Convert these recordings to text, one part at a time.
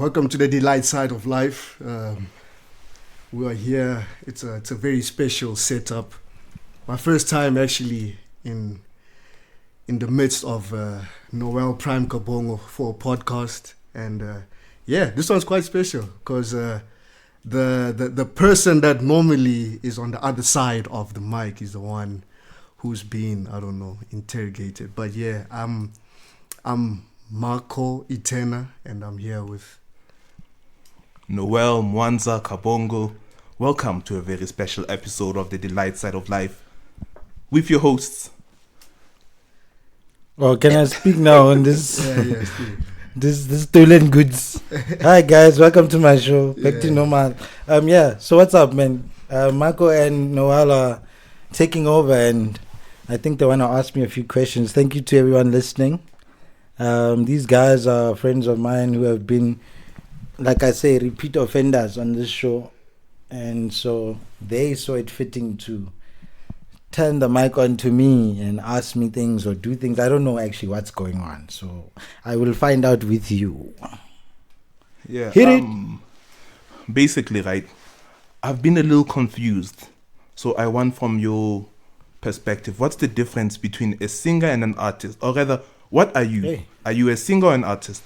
Welcome to the Delite side of life. We are here. It's a very special setup. My first time actually in the midst of Noel Prime Kabongo for a podcast, and this one's quite special because the person that normally is on the other side of the mic is the one who's being, I don't know, interrogated. But yeah, I'm Itena, and I'm here with Noel 𝗞𝗵𝗇 Kabongo. Welcome to a very special episode of the Delite Side of Life with your hosts. Oh, can I speak now on this? yeah, this stolen goods. Hi guys, welcome to my show. Back to normal. So what's up, man? Marco and Noel are taking over, and I think they want to ask me a few questions. Thank you to everyone listening. These guys are friends of mine who have been, like I say, repeat offenders on this show, and so they saw it fitting to turn the mic on to me and ask me things or do things. I don't know actually what's going on, so I will find out with you. Yeah, Hit it. Basically, right, I've been a little confused, so I want from your perspective, what's the difference between a singer and an artist? Or rather, what are you? Hey. Are you a singer or an artist?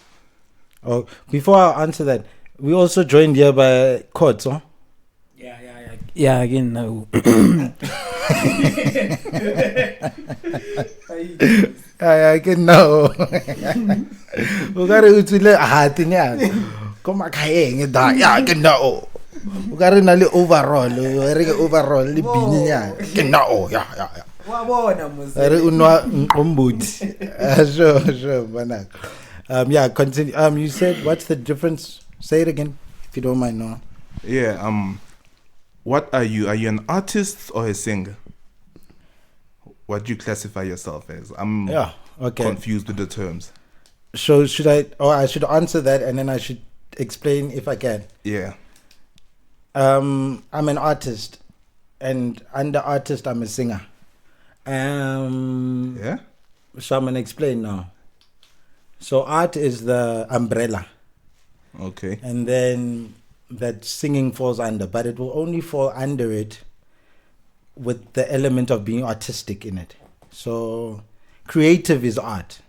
Oh, before I answer that, we also joined here by Courts, huh? Yeah, again, no. I can know. We got to heart in here. Come on, yeah, I can know. We got to overall. Overall, yeah. Sure, Banak. Continue. You said, what's the difference? Say it again, if you don't mind, no. Yeah, what are you? Are you an artist or a singer? What do you classify yourself as? I'm confused with the terms. So should I should answer that and then I should explain if I can? Yeah. I'm an artist, and under artist I'm a singer. Yeah. So I'm gonna explain now. So art is the umbrella. Okay. And then that singing falls under, but it will only fall under it with the element of being artistic in it. So creative is art.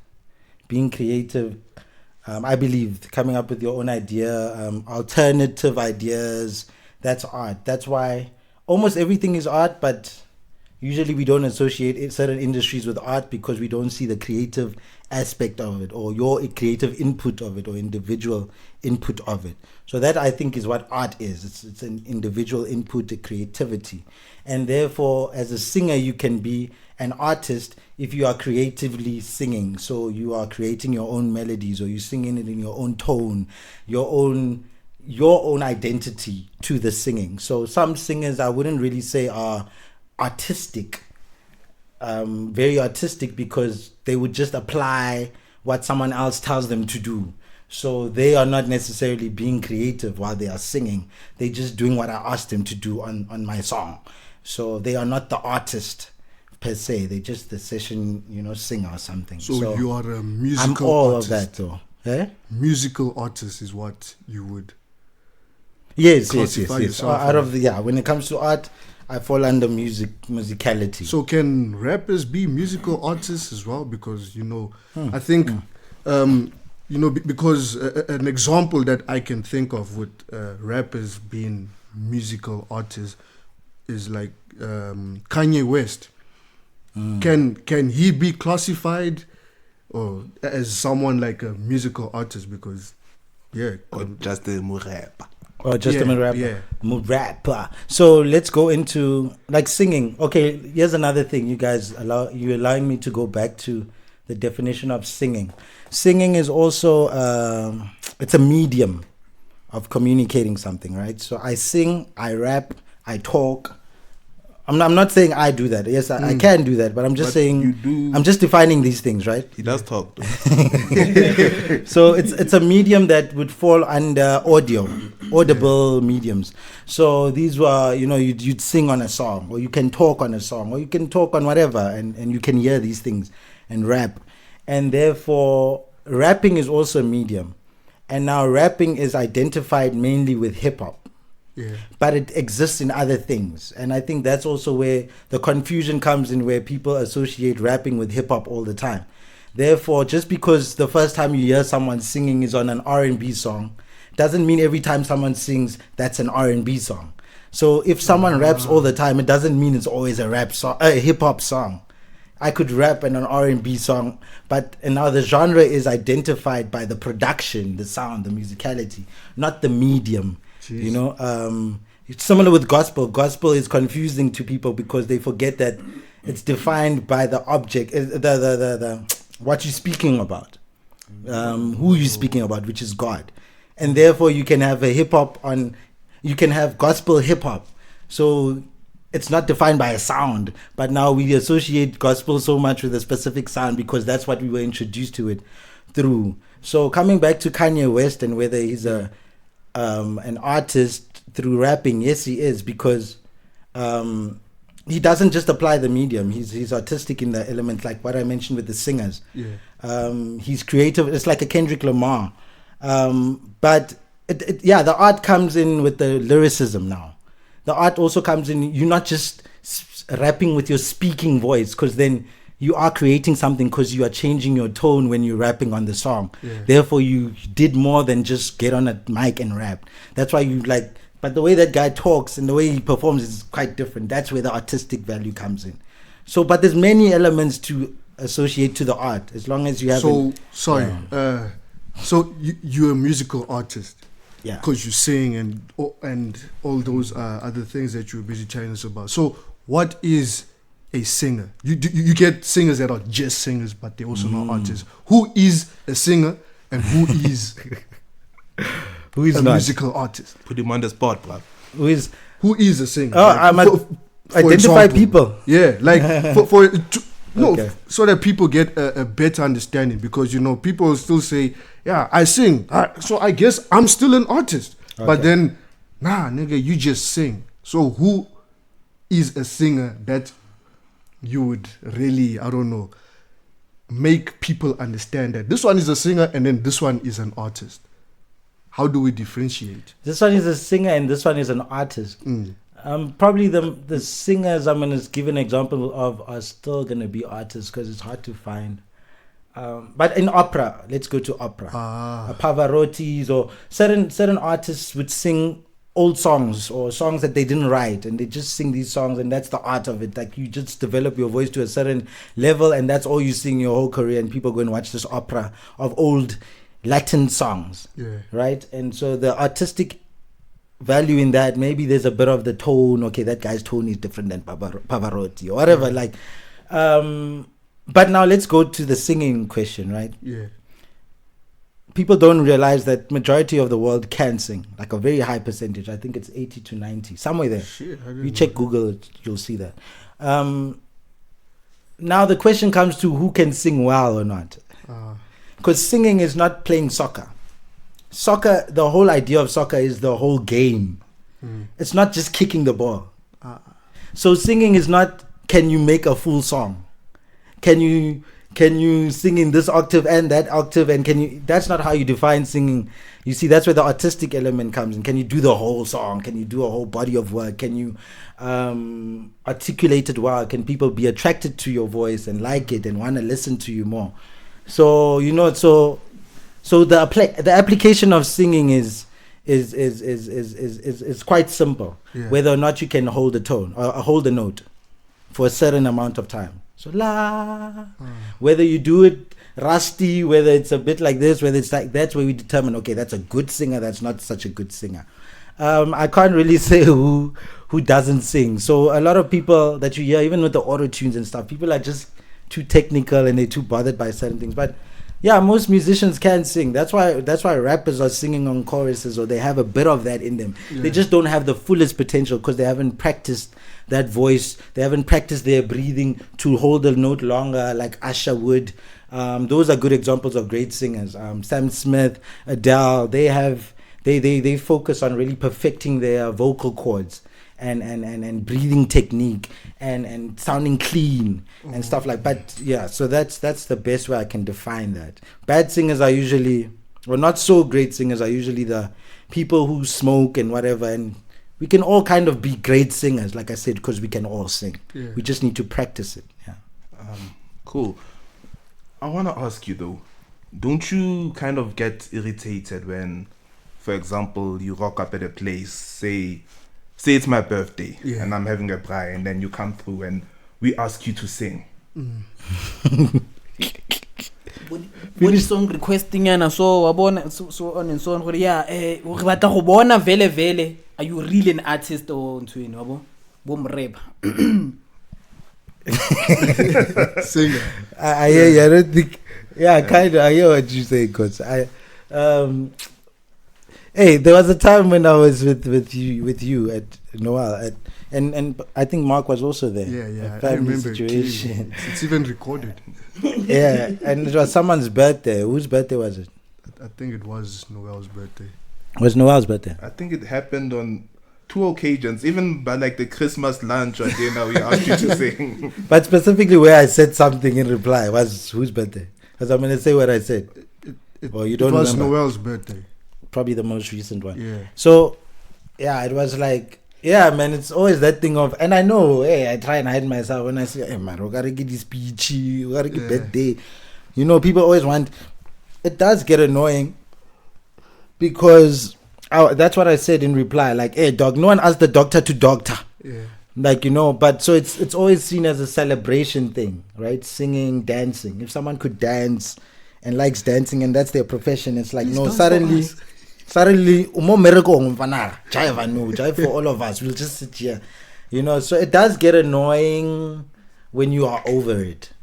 Being creative, I believe, coming up with your own idea, alternative ideas, that's art. That's why almost everything is art, but usually we don't associate certain industries with art because we don't see the creative aspect of it, or your creative input of it, or individual input of it. So that, I think, is what art is. It's an individual input, a creativity. And therefore, as a singer, you can be an artist if you are creatively singing. So you are creating your own melodies, or you're singing it in your own tone, your own identity to the singing. So some singers I wouldn't really say are artistic, very artistic, because they would just apply what someone else tells them to do. So they are not necessarily being creative while they are singing. They're just doing what I asked them to do on my song. So they are not the artist per se. They're just the session, singer or something. So you are a musical I'm all artist. of that though. Eh? Musical artist is what you would Yes. classify yourself Out as. of when it comes to art, I fall under musicality. So can rappers be musical artists as well? Because I think because an example that I can think of with rappers being musical artists is like Kanye West. Can he be classified or as someone like a musical artist? Because Or just a rapper. Or just a rapper. Yeah. Rapper. So let's go into like singing. Okay, here's another thing. You guys allowing me to go back to the definition of singing. Singing is also it's a medium of communicating something, right? So I sing, I rap, I talk. I'm not saying I do that. Yes, I can do that, but I'm just saying you do. I'm just defining these things, right? He does talk, though. So it's a medium that would fall under audible mediums. So these were, you'd sing on a song, or you can talk on a song, or you can talk on whatever, and you can hear these things and rap. And therefore, rapping is also a medium. And now rapping is identified mainly with hip hop. Yeah. But it exists in other things. And I think that's also where the confusion comes in, where people associate rapping with hip hop all the time. Therefore, just because the first time you hear someone singing is on an R&B song, doesn't mean every time someone sings that's an R&B song. So if someone raps all the time, it doesn't mean it's always a rap song, a hip hop song. I could rap in an R&B song, and now the genre is identified by the production, the sound, the musicality, not the medium. Jeez. You know, it's similar with gospel. Gospel is confusing to people because they forget that it's defined by the object, the what you're speaking about, who you're speaking about, which is God, and therefore you can have a hip hop you can have gospel hip hop. So it's not defined by a sound, but now we associate gospel so much with a specific sound because that's what we were introduced to it through. So coming back to Kanye West and whether he's an artist through rapping, yes, he is, because he doesn't just apply the medium. He's artistic in the element, like what I mentioned with the singers. Yeah. He's creative. It's like a Kendrick Lamar, but the art comes in with the lyricism now. The art also comes in, you're not just rapping with your speaking voice, because then you are creating something, because you are changing your tone when you're rapping on the song. Yeah. Therefore, you did more than just get on a mic and rap. That's why you like, but the way that guy talks and the way he performs is quite different. That's where the artistic value comes in. So, but there's many elements to associate to the art, as long as you have. So, sorry. So you're a musical artist. Yeah. Because you sing and all those other things that you're busy telling us about. So what is a singer? You get singers that are just singers, but they're also not artists. Who is a singer and who is who is a not? Musical artist? Put him on the spot, bro. Who is a singer? Oh, I'm identify example, people. Yeah, like so that people get a better understanding, because people still say, yeah, I sing, so I guess I'm still an artist. Okay. But then, nah, nigga, you just sing. So who is a singer that you would really, I don't know, make people understand that this one is a singer and then this one is an artist? How do we differentiate? This one is a singer and this one is an artist. Probably the singers I'm going to give an example of are still going to be artists, because it's hard to find. But in opera, let's go to opera. Pavarotti's or certain artists would sing old songs or songs that they didn't write, and they just sing these songs, and that's the art of it. Like, you just develop your voice to a certain level, and that's all you sing your whole career, and people go and watch this opera of old Latin songs. Yeah. Right? And so the artistic value in that, maybe there's a bit of the tone. Okay, that guy's tone is different than Pavarotti or whatever. Like, but now let's go to the singing question, right? Yeah. People don't realize that majority of the world can sing, like a very high percentage. I think it's 80 to 90, somewhere there. Shit, you check Google, you'll see that. Now the question comes to who can sing well or not. Because singing is not playing soccer. Soccer, the whole idea of soccer is the whole game. It's not just kicking the ball. So singing is not, can you make a full song? Can you sing in this octave and that octave, and that's not how you define singing. You see, that's where the artistic element comes in. Can you do the whole song? Can you do a whole body of work? Can you articulate it well? Can people be attracted to your voice and like it and want to listen to you more? So so the application of singing is quite simple. Yeah. Whether or not you can hold a tone or hold a note for a certain amount of time. So la, whether you do it rusty, whether it's a bit like this, whether it's like, that's where we determine, okay, that's a good singer, that's not such a good singer. I can't really say who doesn't sing. So a lot of people that you hear, even with the auto tunes and stuff, people are just too technical and they're too bothered by certain things. But yeah, most musicians can sing. That's why rappers are singing on choruses, or they have a bit of that in them. Yeah. They just don't have the fullest potential because they haven't practiced that voice. They haven't practiced their breathing to hold a note longer, like Usher would. Those are good examples of great singers. Sam Smith, Adele, they focus on really perfecting their vocal cords and breathing technique and sounding clean and stuff like. But yeah, so that's the best way I can define that. Bad singers are usually or not so great singers are usually the people who smoke and whatever, and we can all kind of be great singers, like I said, because we can all sing. Yeah. We just need to practice it. Yeah. Cool. I want to ask you though, don't you kind of get irritated when, for example, you rock up at a place, say it's my birthday, Yeah. and I'm having a braai, and then you come through and we ask you to sing? What song requesting yana so wabona so on and so on. Yeah, o re batla go bona vele. Are you really an artist or ntwini wabo? 𝗏𝗵𝗶𝗺𝗵. Singer. I hear you. I don't think. Yeah, kind of. I hear what you say, Coach. Hey, there was a time when I was with you at Noel, and I think Mark was also there. Yeah. A I family remember. situation. It's even recorded. Yeah, and it was someone's birthday. Whose birthday was it? I think it was Noel's birthday. It was Noel's birthday. I think it happened on 2 occasions, even by like the Christmas lunch or dinner, we asked you to sing. But specifically where I said something in reply was whose birthday? Because I'm going to say what I said. Or you don't It was remember? Noel's birthday. Probably the most recent one. Yeah. So, yeah, it was like, yeah, man, it's always that thing of, and I know, hey, I try and hide myself when I say, hey, man, we gotta get this 𝗞𝗶𝗁cie, we gotta get birthday. You know, people always want, it does get annoying because that's what I said in reply. Like, hey, dog, no one asked the doctor to doctor. Yeah. Like, you know, but so it's always seen as a celebration thing, right? Singing, dancing. If someone could dance and likes dancing and that's their profession, it's like, Please no, dance suddenly, jive for all of us. We'll just sit here, you know. So it does get annoying when you are over it,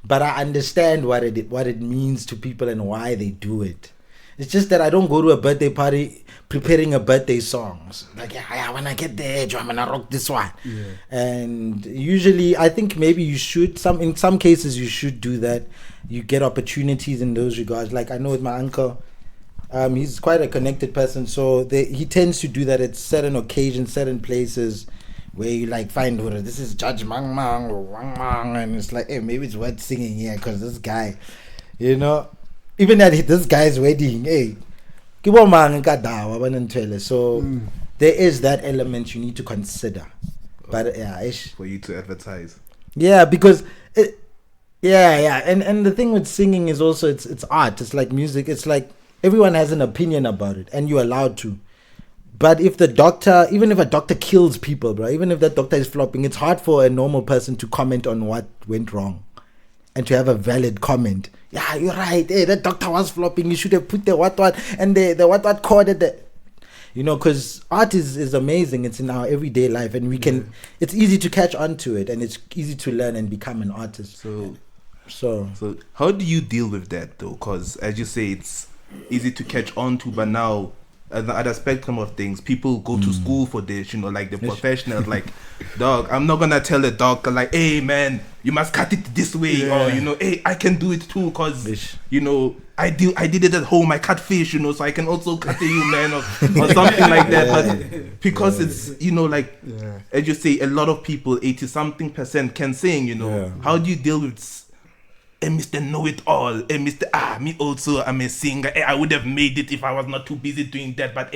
but I understand what it means to people and why they do it. It's just that I don't go to a birthday party preparing a birthday songs. Like, yeah, when I get there, I'm gonna rock this one. Yeah. And usually, I think maybe you should. In some cases, you should do that. You get opportunities in those regards. Like I know with my uncle. He's quite a connected person, so he tends to do that at certain occasions, certain places where you like find this is Judge Mang Mang or Wang Mang, and it's like, hey, maybe it's worth singing here because this guy, you know, even at this guy's wedding, hey, so there is that element you need to consider. But yeah, for you to advertise. Yeah, because and the thing with singing is also it's art. It's like music. It's like everyone has an opinion about it, and you're allowed to. But if a doctor kills people, bro, even if that doctor is flopping, it's hard for a normal person to comment on what went wrong and to have a valid comment. Yeah, you're right. Hey, that doctor was flopping. You should have put the what and the what coded the. You know, because art is amazing. It's in our everyday life, and we can. It's easy to catch on to it, and it's easy to learn and become an artist. So how do you deal with that though? Because as you say, it's easy to catch on to, but now at the other spectrum of things, people go to school for this, you know, like the professionals. Like, dog, I'm not gonna tell a doctor like, hey man, you must cut it this way, or you know, hey, I can do it too, cause you know, I did it at home. I cut fish, you know, so I can also cut a human or something like that. But because it's, you know, like as you say, a lot of people, 80-something% can sing, you know. How do you deal with Mr. Know-it-all, me also, I'm a singer. I would have made it if I was not too busy doing that. But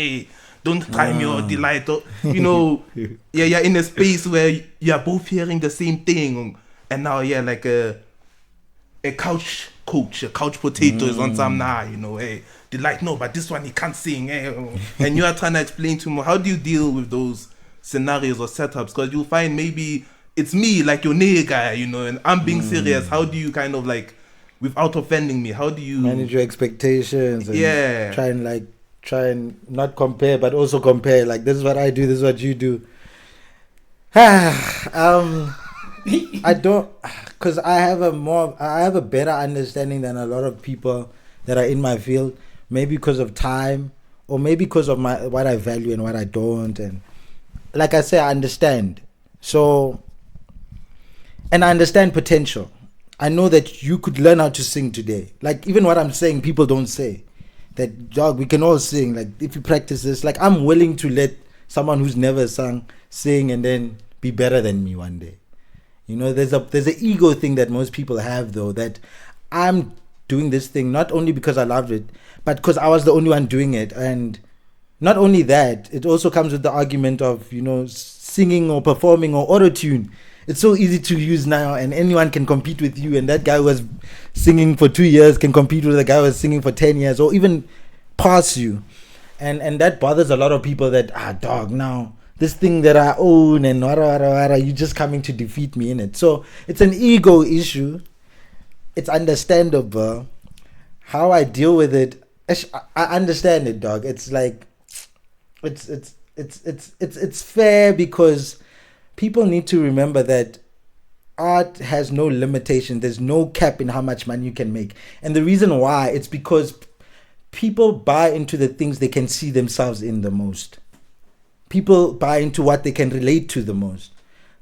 don't try me or Delite. Or, you know, you're in a space where you're both hearing the same thing. And now, like a couch coach, a couch potato is on some now, you know, hey, Delite, no, but this one he can't sing. And you are trying to explain to him, how do you deal with those scenarios or setups? Because you'll find maybe it's me, like your nigga, you know, and I'm being serious. How do you kind of like, without offending me, how do you manage your expectations? And try and not compare, but also compare. Like, this is what I do, this is what you do. I don't, because I have a better understanding than a lot of people that are in my field. Maybe because of time, or maybe because of what I value and what I don't. And like I say, I understand. So. And I understand potential. I know that you could learn how to sing today. Like, even what I'm saying, people don't say. That, dog, we can all sing. Like, if you practice this, like, I'm willing to let someone who's never sung sing and then be better than me one day. You know, there's an ego thing that most people have, though, that I'm doing this thing not only because I loved it, but because I was the only one doing it. And not only that, it also comes with the argument of, you know, singing or performing or auto-tune. It's so easy to use now, and anyone can compete with you. And that guy who was singing for 2 years can compete with the guy who was singing for 10 years or even pass you. And that bothers a lot of people that, dog, now this thing that I own and you're just coming to defeat me in it. So it's an ego issue. It's understandable. How I deal with it, I understand it, dog. It's like, it's fair because people need to remember that art has no limitation. There's no cap in how much money you can make. And the reason why, it's because people buy into the things they can see themselves in the most. People buy into what they can relate to the most.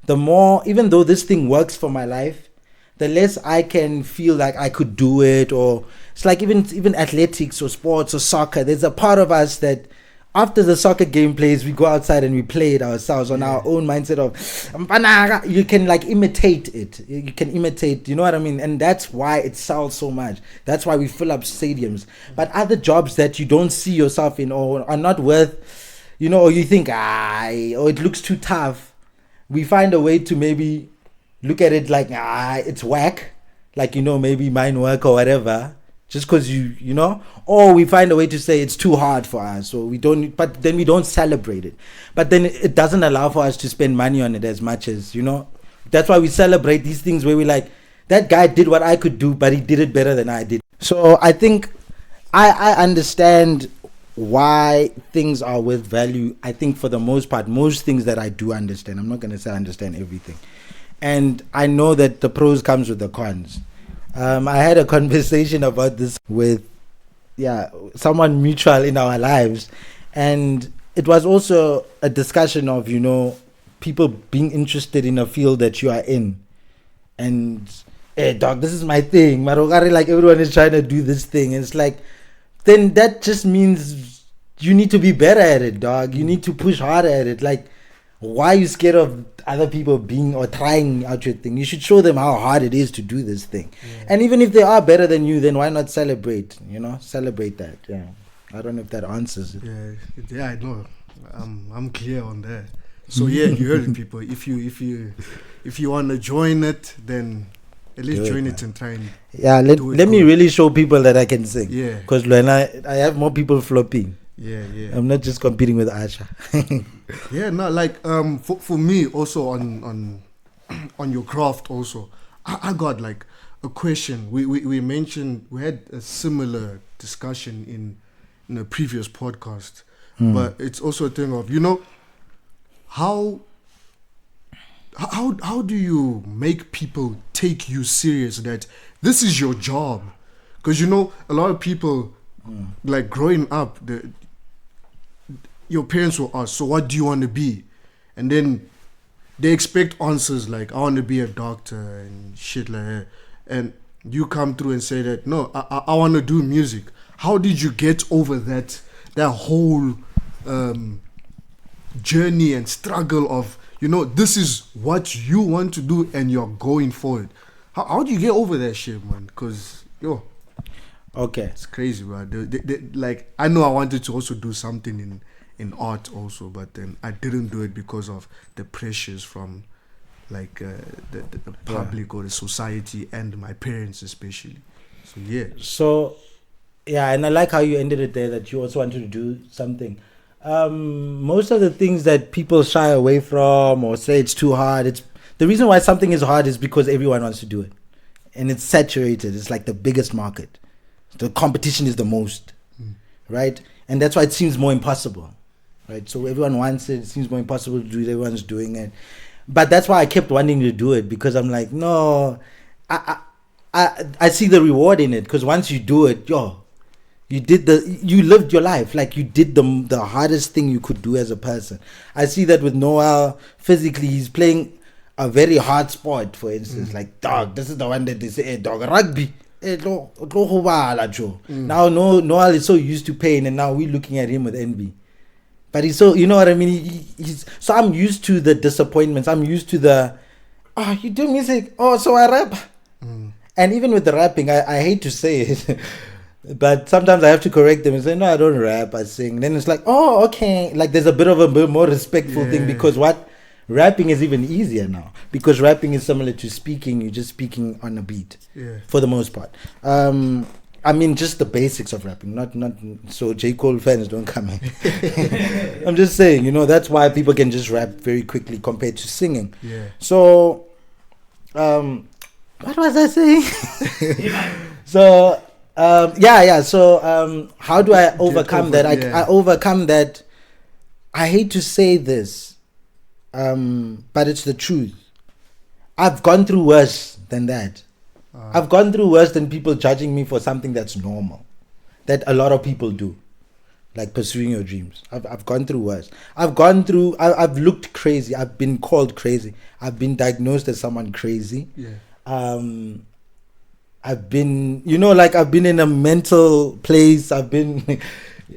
The more, even though this thing works for my life, the less I can feel like I could do it. Or it's like even athletics or sports or soccer, there's a part of us that after the soccer game plays, we go outside and we play it ourselves on our own mindset of, you can like imitate it. You can imitate, you know what I mean? And that's why it sells so much. That's why we fill up stadiums. But other jobs that you don't see yourself in or are not worth, you know, or you think, or it looks too tough, we find a way to maybe look at it like, it's whack. Like, you know, maybe mine work or whatever. Just because you know, or we find a way to say it's too hard for us, so we don't, but then we don't celebrate it. But then it doesn't allow for us to spend money on it as much as, you know. That's why we celebrate these things where we like, that guy did what I could do, but he did it better than I did. So I think I understand why things are with value. I think for the most part, most things that I do understand, I'm not going to say I understand everything. And I know that the pros comes with the cons. I had a conversation about this with someone mutual in our lives, and it was also a discussion of, you know, people being interested in a field that you are in, and hey dog, this is my thing, Marogari, like everyone is trying to do this thing, and it's like, then that just means you need to be better at it, dog. You need to push harder at it. Like, why are you scared of other people being or trying out your thing? You should show them how hard it is to do this thing. And even if they are better than you, then why not celebrate? You know, celebrate that. I don't know if that answers it. I know. I'm clear on that. So you heard it, people. If you want to join it, then at least join it and try and let me really show people that I can sing. Because when I have more people flopping. I'm not just competing with Asha. For me also on your craft also, I got like a question. We mentioned, we had a similar discussion in a previous podcast, but it's also a thing of, you know, how do you make people take you serious that this is your job? Because, you know, a lot of people like growing up, your parents will ask, so what do you want to be? And then they expect answers like, I want to be a doctor and shit like that. And you come through and say that, no, I want to do music. How did you get over that whole journey and struggle of, you know, this is what you want to do and you're going for it? How do you get over that shit, man? Because, it's crazy, bro. Like, I know I wanted to also do something in art also, but then I didn't do it because of the pressures from like the public or the society and my parents especially. And I like how you ended it there, that you also wanted to do something. Most of the things that people shy away from or say it's too hard, the reason why something is hard is because everyone wants to do it, and it's saturated. It's like the biggest market, the competition is the most, right? And that's why it seems more impossible. Right, so everyone wants it. It seems more impossible to do it. Everyone's doing it, but that's why I kept wanting to do it, because I'm like, no, I see the reward in it. Because once you do it, you lived your life, like you did the hardest thing you could do as a person. I see that with Noel. Physically, he's playing a very hard sport, for instance, like dog. This is the one that they say, dog, rugby. Now Noel is so used to pain, and now we're looking at him with envy. But he's so, you know what I mean? So I'm used to the disappointments. I'm used to you do music. Oh, so I rap. And even with the rapping, I hate to say it, but sometimes I have to correct them and say, no, I don't rap, I sing. Then it's like, oh, okay. Like there's a bit of a bit more respectful thing, because rapping is even easier now, because rapping is similar to speaking. You're just speaking on a beat for the most part. I mean, just the basics of rapping, not so J. Cole fans don't come in. I'm just saying, you know, that's why people can just rap very quickly compared to singing. Yeah. So, what was I saying? So, So, how do I overcome that? I overcome that. I hate to say this, but it's the truth. I've gone through worse than that. I've gone through worse than people judging me for something that's normal, that a lot of people do, like pursuing your dreams. I've gone through worse. I've looked crazy. I've been called crazy. I've been diagnosed as someone crazy. Yeah. I've been, I've been in a mental place. I think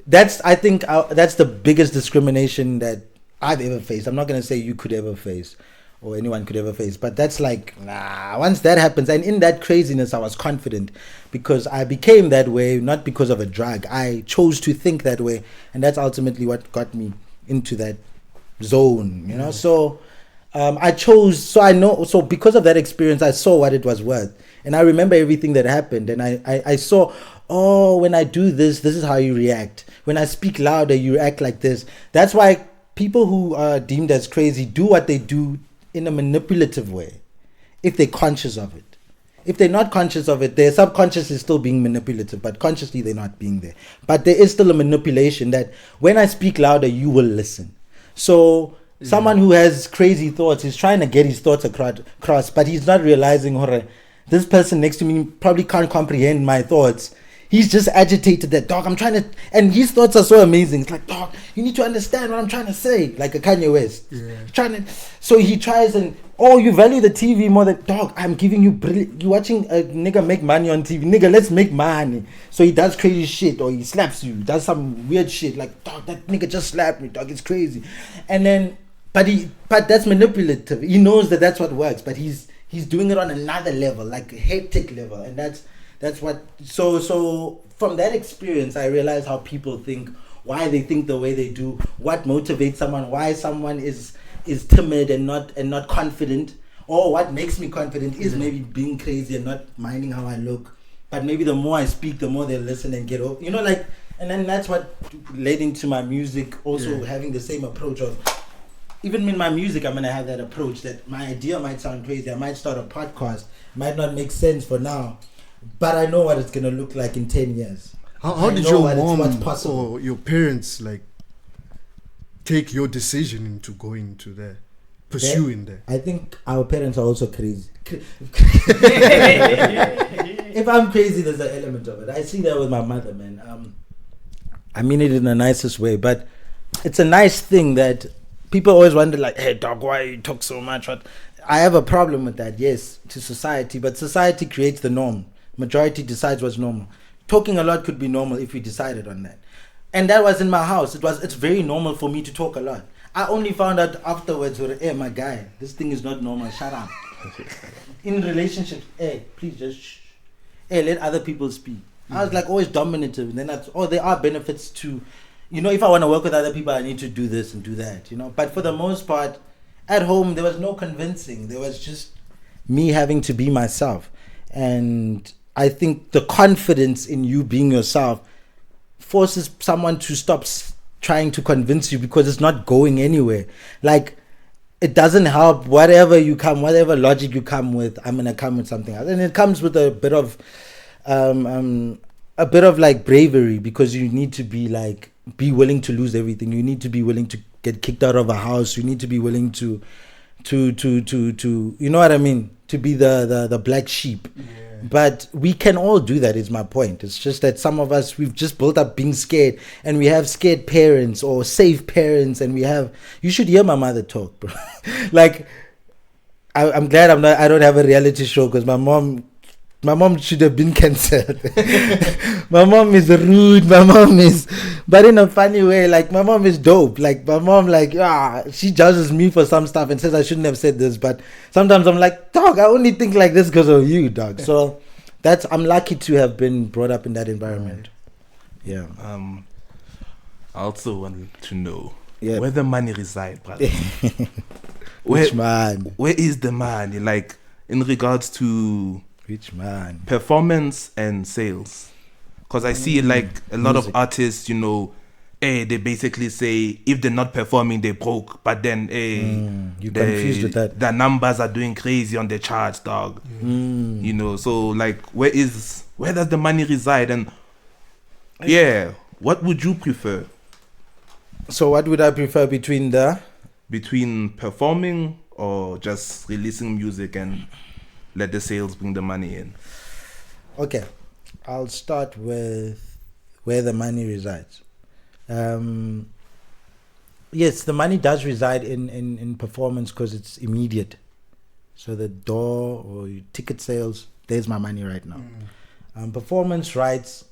that's the biggest discrimination that I've ever faced. I'm not going to say you could ever face or anyone could ever face, but that's like, once that happens, and in that craziness, I was confident because I became that way, not because of a drug. I chose to think that way, and that's ultimately what got me into that zone, So I chose, so because of that experience, I saw what it was worth. And I remember everything that happened, and I saw, when I do this is how you react. When I speak louder, you act like this. That's why people who are deemed as crazy do what they do in a manipulative way, if they're conscious of it. If they're not conscious of it, their subconscious is still being manipulative, but consciously they're not being there. But there is still a manipulation that when I speak louder, you will listen. So someone who has crazy thoughts is trying to get his thoughts across, but he's not realizing, this person next to me probably can't comprehend my thoughts. He's just agitated that, dog, I'm trying to, and his thoughts are so amazing. It's like, dog, you need to understand what I'm trying to say. Like a Kanye West. Yeah. So he tries and, you value the TV more than, dog, I'm giving you brilliant, you watching a nigga make money on TV. Nigga, let's make money. So he does crazy shit, or he slaps you, does some weird shit. Like, dog, that nigga just slapped me, dog, it's crazy. And then, but that's manipulative. He knows that that's what works, but he's doing it on another level, like a hectic level. And that's what, so from that experience, I realized how people think, why they think the way they do, what motivates someone, why someone is timid and not confident, or what makes me confident is maybe being crazy and not minding how I look. But maybe the more I speak, the more they listen and get over, and then that's what led into my music, also having the same approach of, even in my music, I'm going to have that approach that my idea might sound crazy. I might start a podcast, might not make sense for now, but I know what it's going to look like in 10 years. How did your mom or your parents take your decision into going to there, pursuing there? I think our parents are also crazy. If I'm crazy, there's an element of it. I see that with my mother, man. I mean it in the nicest way, but it's a nice thing that people always wonder, like, hey, dog, why you talk so much? I have a problem with that, yes, to society, but society creates the norm. Majority decides what's normal. Talking a lot could be normal if we decided on that. And that was in my house. It's very normal for me to talk a lot. I only found out afterwards, hey, my guy, this thing is not normal, shut up. In relationships, hey, please just shh. Hey, let other people speak. I was like always dominative. And then there are benefits to, if I want to work with other people, I need to do this and do that, But for the most part, at home, there was no convincing. There was just me having to be myself. And I think the confidence in you being yourself forces someone to stop trying to convince you, because it's not going anywhere. Like, it doesn't help whatever logic you come with. I'm going to come with something else. And it comes with a bit of like bravery, because you need to be willing to lose everything. You need to be willing to get kicked out of a house. You need to be willing to you know what I mean? To be the black sheep. Yeah. But we can all do that, is my point. It's just that some of us, we've just built up being scared, and we have scared parents or safe parents, and you should hear my mother talk, bro. Like, I'm glad I don't have a reality show, because my mom should have been cancelled. My mom is rude. But in a funny way, like, my mom is dope. Like, my mom, she judges me for some stuff and says I shouldn't have said this. But sometimes I'm like, dog, I only think like this because of you, dog. So I'm lucky to have been brought up in that environment. Yeah. I also want to know Yeah. where the money resides, brother. Which man? Where is the money? Like in regards to Which man? performance and sales, because I see like a lot Music. of artists, you know, they basically say if they're not performing, they broke. But then, You confused with that. the numbers are doing crazy on the charts, dog. You know, so like, where does the money reside? And yeah, what would you prefer So what would I prefer between between performing or just releasing music and let the sales bring the money in? Okay, I'll start with where the money resides. Yes, the money does reside in performance because it's immediate. So the door or ticket sales, there's my money right now. Performance rights,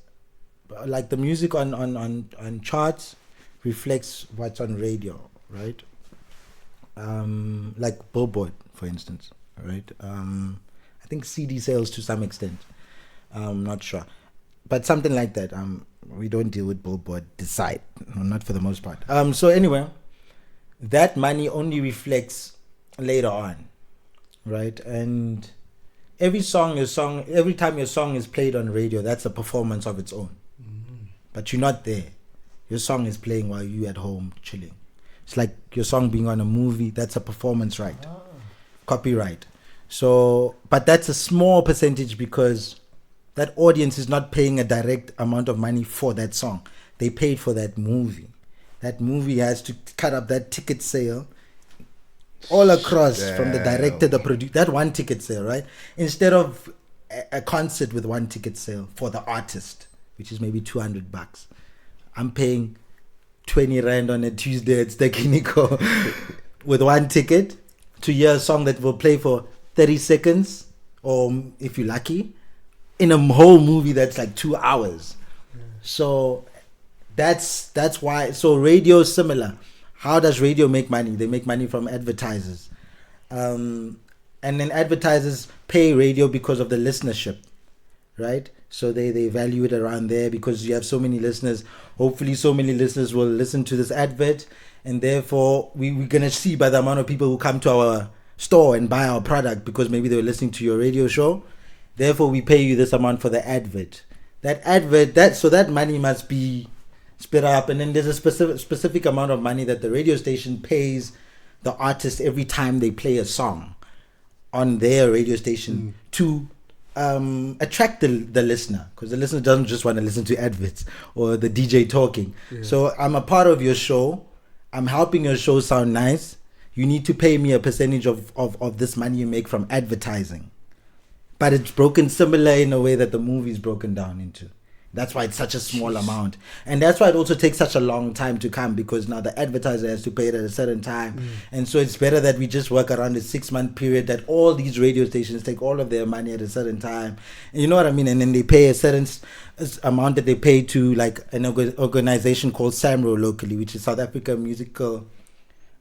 like the music on charts, reflects what's on radio, right? Like Billboard, for instance, right? I think CD sales to some extent. I'm not sure, but something like that. We don't deal with Billboard. Decide, not for the most part. So anyway, that money only reflects later on, right? And every time your song is played on radio, that's a performance of its own. But you're not there. Your song is playing while you at home chilling. It's like your song being on a movie. That's a performance right, copyright. So, but that's a small percentage because that audience is not paying a direct amount of money for that song. They paid for that movie. That movie has to cut up that ticket sale all across from the director, the producer. That one ticket sale, right? Instead of a concert with one ticket sale for the artist, which is maybe $200, I'm paying 20 Rand on a Tuesday at Stekinico with one ticket to hear a song that will play for 30 seconds, or if you're lucky, in a whole movie that's like 2 hours. So that's why. So radio is similar. How does radio make money? They make money from advertisers, and then advertisers pay radio because of the listenership, right? So they value it around there because you have so many listeners. Hopefully so many listeners will listen to this advert, and therefore we're going to see by the amount of people who come to our store and buy our product because maybe they were listening to your radio show. Therefore we pay you this amount for the advert. That money must be split up, and then there's a specific amount of money that the radio station pays the artist every time they play a song on their radio station to attract the listener, because the listener doesn't just want to listen to adverts or the DJ talking. So I'm a part of your show. I'm helping your show sound nice. You need to pay me a percentage of this money you make from advertising. But it's broken similar in a way that the movie is broken down into. That's why it's such a small amount. And that's why it also takes such a long time to come, because now the advertiser has to pay it at a certain time. And so it's better that we just work around a 6-month period, that all these radio stations take all of their money at a certain time. And you know what I mean? And then they pay a certain amount that they pay to like an organization called SAMRO locally, which is South Africa Musical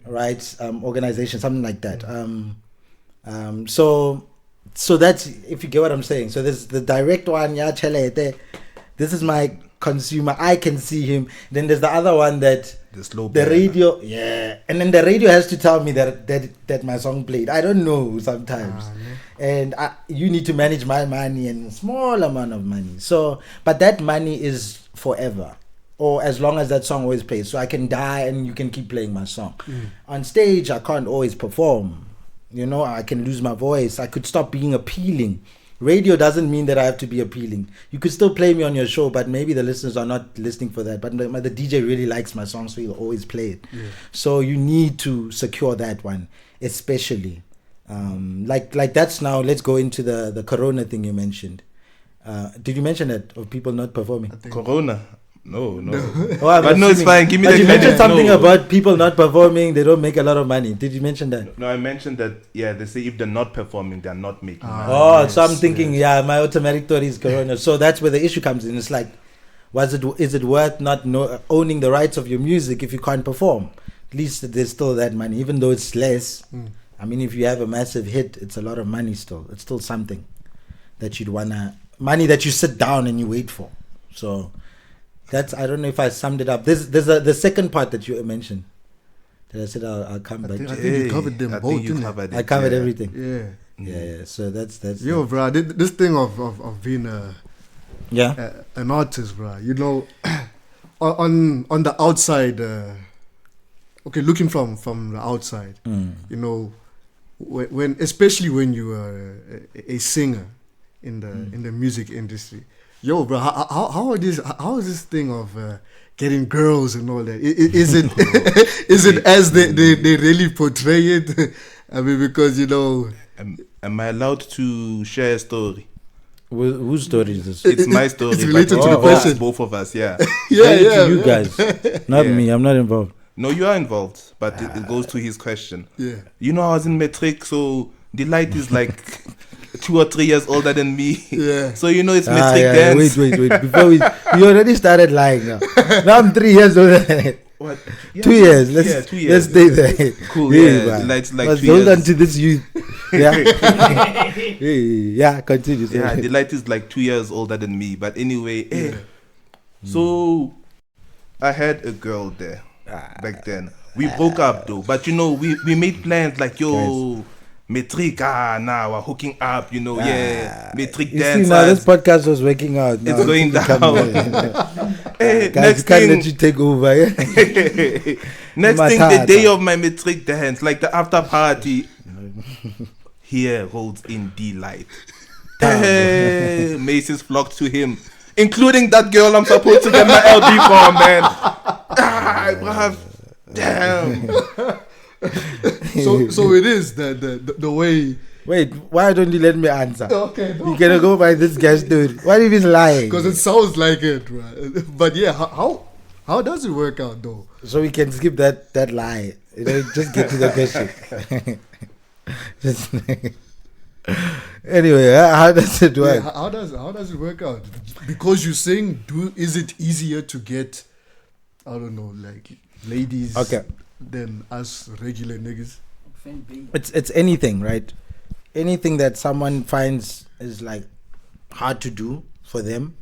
Rights Organization, something like that. So that's, if you get what I'm saying. So there's the direct one, this is my consumer, I can see him. Then there's the other one that the radio, and then the radio has to tell me that my song played. I don't know sometimes, and you need to manage my money and a small amount of money. So, but that money is forever, or as long as that song always plays. So I can die and you can keep playing my song. On stage, I can't always perform. You know, I can lose my voice. I could stop being appealing. Radio doesn't mean that I have to be appealing. You could still play me on your show, but maybe the listeners are not listening for that. But the DJ really likes my song, so he'll always play it. So you need to secure that one, especially. Like that's now, let's go into the Corona thing you mentioned. Did you mention that, of people not performing? Corona? No. Oh, but no, it's fine. Give me the you credit. mentioned something about people not performing, they don't make a lot of money. Did you mention that? No, I mentioned that, they say if they're not performing, they're not making money. So I'm thinking, my automatic thought is Corona. So that's where the issue comes in. It's like, is it worth not owning the rights of your music if you can't perform? At least there's still that money, even though it's less. I mean, if you have a massive hit, it's a lot of money still. It's still something that you'd want to money that you sit down and you wait for. So that's, I don't know if I summed it up. There's the second part that you mentioned that I said I'll come back to. I think you covered them both, didn't you? I covered everything. Yeah. So that's Yo, bro, this thing of being an artist, bro. You know, on the outside, okay, looking from the outside, you know, when especially when you are a singer in the music industry, yo, bro, how is this thing of getting girls and all that? Is it as they really portray it? I mean, because, you know. Am I allowed to share a story? Whose story is this? It's my story. It's related but to the question. Both of us, yeah. You guys, not me. I'm not involved. No, you are involved, but it goes to his question. Yeah. You know, I was in matric, so Delite is like 2 or 3 years older than me. Yeah. So you know it's matric dance. Wait. Before you already started lying now. Now I'm 3 years older than it. What? Yeah, 2 years. 2 years. Let's stay there. Cool. Yeah, Delight's like let's 2 hold years. on to this youth. Yeah. Yeah. Continue. Yeah, Delite is like 2 years older than me. But anyway, so I had a girl there back then. We broke up though, but you know, we made plans like, yo, metric, now we're hooking up, you know, metric You dance. see, now this podcast was working out. Now It's going down. Hey, Guys, next can't thing, let you take over. Yeah? next thing, the day of my metric dance, like the after party, here rolls in Delite. Hey, Macy's flocked to him, including that girl I'm supposed to get my LB for, man. Bruv. Damn. So it is the way. Wait, why don't you let me answer? Okay, no. You gonna go by this guy's story. What if he's lying? Because it sounds like it, right? But yeah, how does it work out though? So we can skip that lie. You know, just get to the question. Just anyway, how does it work? Yeah, how does it work out? Because you sing, is it easier to get, I don't know, like ladies than us regular niggas? It's anything, right? Anything that someone finds is like hard to do for them,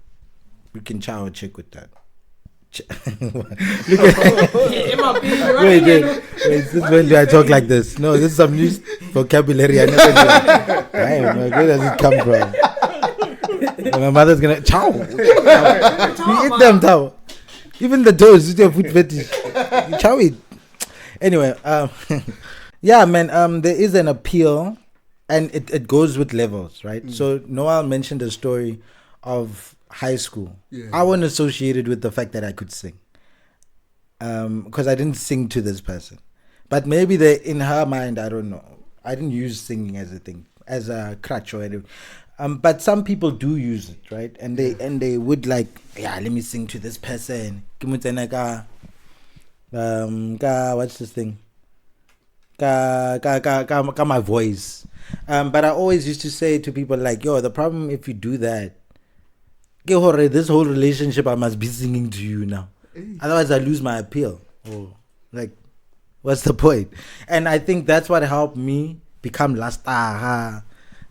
we can chow a chick with that. Look at wait. Since when do I talk like this? No, this is some new vocabulary I never knew. Damn, where does it come from? My mother's gonna chow. You eat them, chow. Even the toes, it's your food fetish. You chow it. Anyway, yeah, man. There is an appeal, and it goes with levels, right? So Noel mentioned a story of high school. Yeah. I wasn't associated with the fact that I could sing, because I didn't sing to this person. But maybe in her mind, I don't know. I didn't use singing as a thing, as a crutch or anything. But some people do use it, right? And they would like, let me sing to this person. What's this thing? My voice. But I always used to say to people like, yo, the problem if you do that, this whole relationship I must be singing to you now. Otherwise I lose my appeal. Oh, like, what's the point? And I think that's what helped me become Lasta.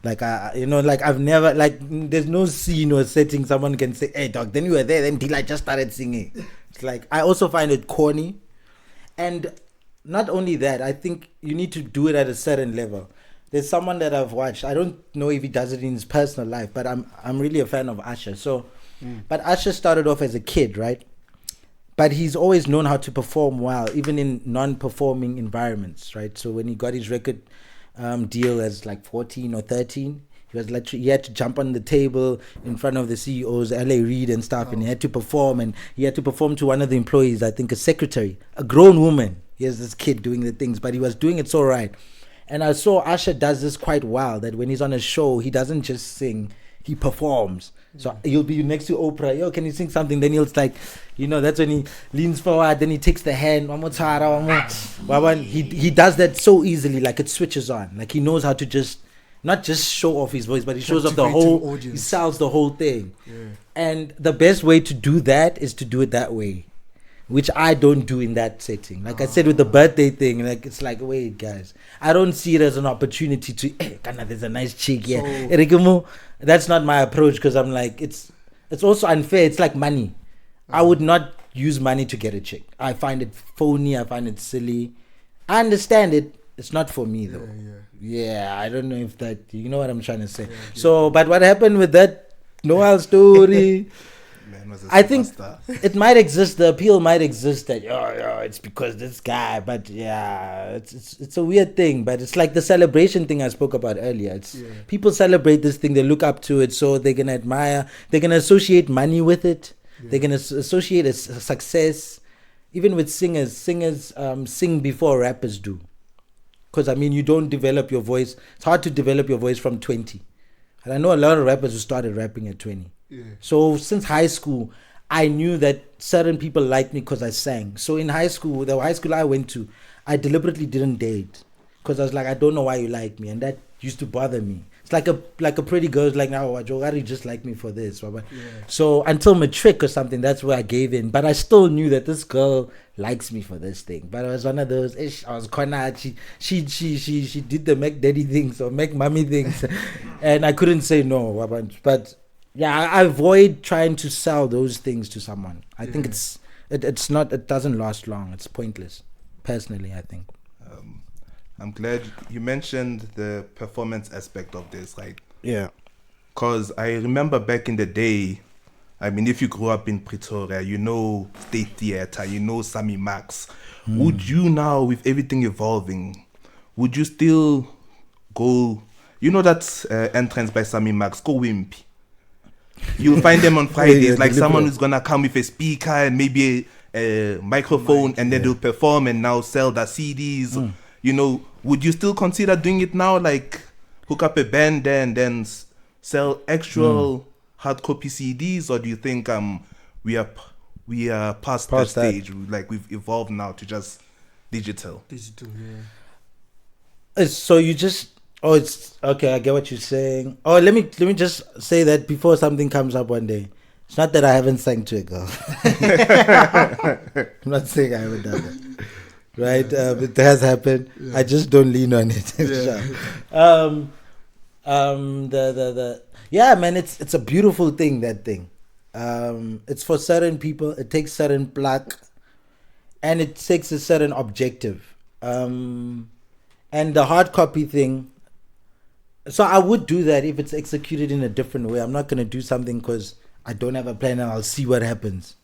Like, like I've never, like, there's no scene or setting someone can say, hey dog, then you were there, then Delite just started singing. It's like, I also find it corny. And not only that, I think you need to do it at a certain level. There's someone that I've watched. I don't know if he does it in his personal life, but I'm really a fan of Usher. So, but Usher started off as a kid, right? But he's always known how to perform well, even in non-performing environments, right? So when he got his record deal as like 14 or 13, he had to jump on the table in front of the CEOs, LA Reid and stuff, and he had to perform. And he had to perform to one of the employees, I think a secretary, a grown woman. Here's this kid doing the things, but he was doing it so right. And I saw Usher does this quite well, that when he's on a show, he doesn't just sing, he performs. So he'll be next to Oprah, yo, can you sing something? Then he'll like, that's when he leans forward, then he takes the hand, one more. He does that so easily, like it switches on. Like he knows how to just, not just show off his voice, but he shows off the whole, he sells the whole thing. Yeah. And the best way to do that is to do it that way. which I don't do in that setting. Like I said with the birthday thing, like it's like, wait, guys, I don't see it as an opportunity to, there's a nice chick here. That's not my approach, because I'm like, it's also unfair. It's like money. I would not use money to get a chick. I find it phony. I find it silly. I understand it. It's not for me though. Yeah, I don't know if that, you know what I'm trying to say. So, but what happened with that Noel story? I think it might exist. The appeal might exist that it's because this guy. But it's a weird thing. But it's like the celebration thing I spoke about earlier. It's people celebrate this thing. They look up to it, so they're gonna admire. They're gonna associate money with it. They're gonna associate a success. Even with singers sing before rappers do. Because I mean, you don't develop your voice. It's hard to develop your voice from 20. And I know a lot of rappers who started rapping at 20. So since high school, I knew that certain people liked me because I sang. So in high school, the high school I went to, I deliberately didn't date because I was like, I don't know why you like me, and that used to bother me. It's like a pretty girl's like, now Jogari just like me for this. So until matric or something, that's where I gave in. But I still knew that this girl likes me for this thing. But it was one of those, I was corner. She did the make daddy things or make mommy things, and I couldn't say no. But yeah, I avoid trying to sell those things to someone. I think it doesn't last long. It's pointless. Personally, I think. I'm glad you mentioned the performance aspect of this, like, because I remember back in the day, I mean, if you grew up in Pretoria, you know State Theatre, you know 𝗚𝗵𝗵cie. Would you now, with everything evolving, would you still go, you know that entrance by 𝗚𝗵𝗵cie, go 𝗚𝗵𝗵cie. You'll find them on Fridays, like someone who's gonna come with a speaker and maybe a microphone, and then they'll perform and now sell their CDs. You know, would you still consider doing it now, like hook up a band there and then sell actual hard copy CDs, or do you think we are past that stage, like we've evolved now to just digital? So you just it's okay, I get what you're saying. Let me just say that before something comes up one day, it's not that I haven't sang to a girl. I'm not saying I haven't done that. Right, it has happened. I just don't lean on it. Man, it's a beautiful thing. That thing, it's for certain people. It takes certain pluck, and it takes a certain objective. And the hard copy thing. So I would do that if it's executed in a different way. I'm not gonna do something because I don't have a plan and I'll see what happens.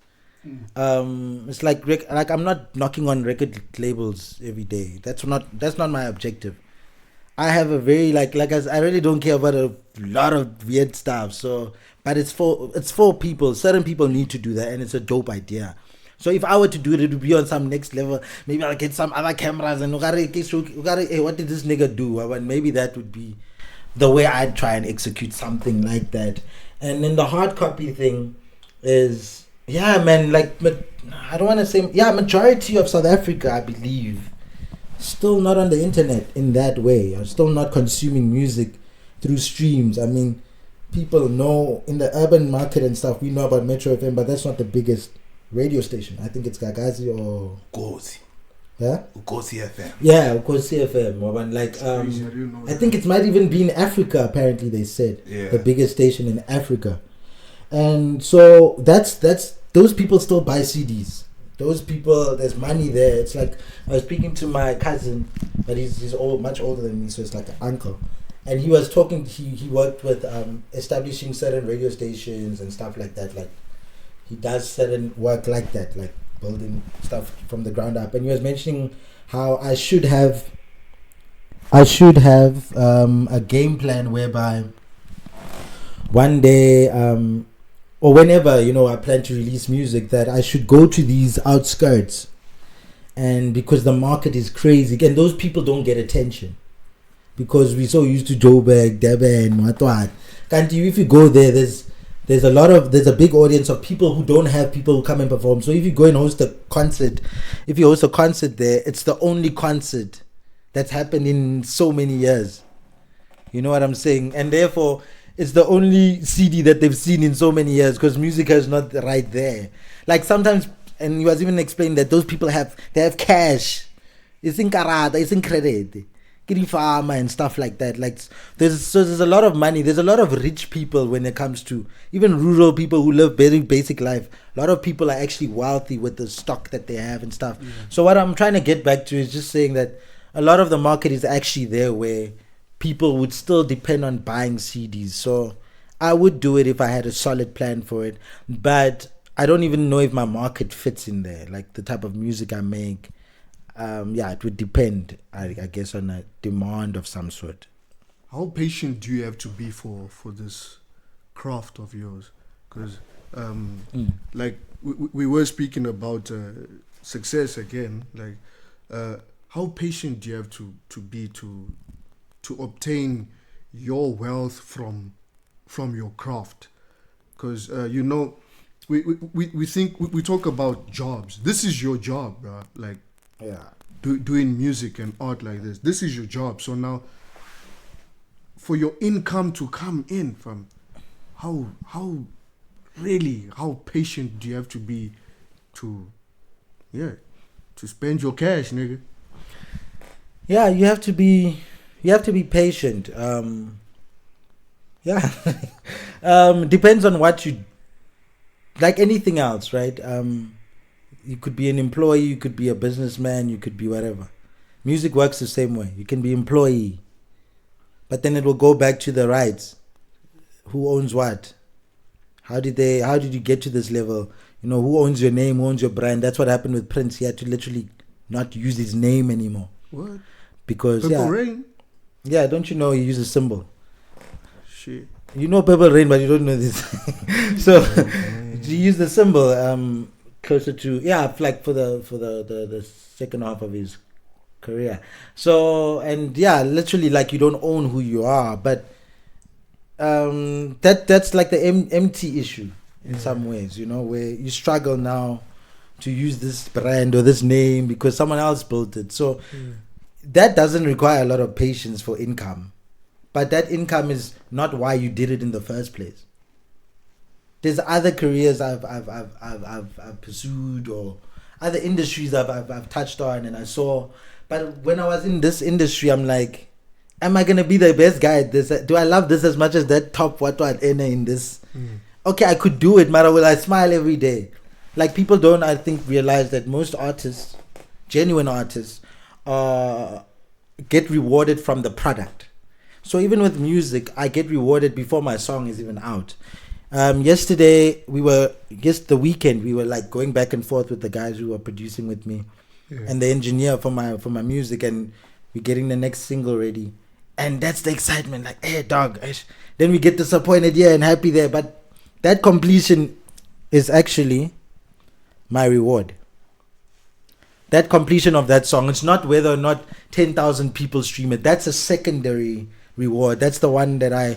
It's like I'm not knocking on record labels every day. That's not my objective. I have a very I really don't care about a lot of weird stuff. So, but it's for people. Certain people need to do that, and it's a dope idea. So if I were to do it, it would be on some next level. Maybe I'll get some other cameras and what did this nigga do? And maybe that would be the way I'd try and execute something like that. And then the hard copy thing is. Yeah, man, I don't want to say... Yeah, majority of South Africa, I believe, still not on the internet in that way. Are still not consuming music through streams. I mean, people know in the urban market and stuff, we know about Metro FM, but that's not the biggest radio station. I think it's Gagazi or... 𝗁𝗁cie. Yeah? 𝗁𝗁cie FM. Yeah, 𝗁𝗁cie FM. I think it might even be in Africa, apparently they said. Yeah. The biggest station in Africa. And so that's those people still buy CDs. Those people, there's money there. It's like I was speaking to my cousin, but he's much older than me, so it's like an uncle. And he was talking. He worked with establishing certain radio stations and stuff like that. Like he does certain work like that, like building stuff from the ground up. And he was mentioning how I should have a game plan whereby one day or whenever, I plan to release music, that I should go to these outskirts. And because the market is crazy, and those people don't get attention. Because we're so used to Joburg, Durban, what. Can't you, if you go there, there's a big audience of people who don't have people who come and perform. So if you go and host a concert there, it's the only concert that's happened in so many years. You know what I'm saying? And therefore... it's the only CD that they've seen in so many years because music is not right there. Like sometimes And he was even explaining that those people have cash. It's in karata, it's in credit. Farmer and stuff like that. Like there's a lot of money. There's a lot of rich people when it comes to even rural people who live very basic life. A lot of people are actually wealthy with the stock that they have and stuff. So what I'm trying to get back to is just saying that a lot of the market is actually there where people would still depend on buying CDs. So I would do it if I had a solid plan for it, but I don't even know if my market fits in there, like the type of music I make. It would depend, I guess, on a demand of some sort. How patient do you have to be for this craft of yours? Because, like, we were speaking about success again. Like, how patient do you have to be to obtain your wealth from your craft? Because we talk about jobs. This is your job, bro. Like. Yeah. Doing music and art like this. This is your job. So now, for your income to come in from, how patient do you have to be to spend your cash, nigga? Yeah, you have to be patient. Depends on what you, like anything else, right? You could be an employee, you could be a businessman, you could be whatever. Music works the same way. You can be employee, but then it will go back to the rights. Who owns what? How did you get to this level? Who owns your name, who owns your brand? That's what happened with Prince. He had to literally not use his name anymore. What? Because Purple Rain? Yeah, don't you know he used a symbol? Shit. You know Purple Rain, but you don't know this. So he used the symbol. Closer to like for the second half of his career. So literally like you don't own who you are, but that's like the empty issue in some ways, where you struggle now to use this brand or this name because someone else built it. So that doesn't require a lot of patience for income, but that income is not why you did it in the first place. There's other careers I've pursued or other industries I've touched on and I saw. But when I was in this industry, I'm like, am I gonna be the best guy at this? Do I love this as much as that top what in this? Okay, I could do it, but will I smile every day? Like people don't, I think, realize that most artists, genuine artists, get rewarded from the product. So even with music, I get rewarded before my song is even out. The weekend, we were like going back and forth with the guys who were producing with me and the engineer for my music, and we're getting the next single ready. And that's the excitement, like, hey, dog. Then we get disappointed here and happy there. But that completion is actually my reward. That completion of that song, it's not whether or not 10,000 people stream it. That's a secondary reward. That's the one that I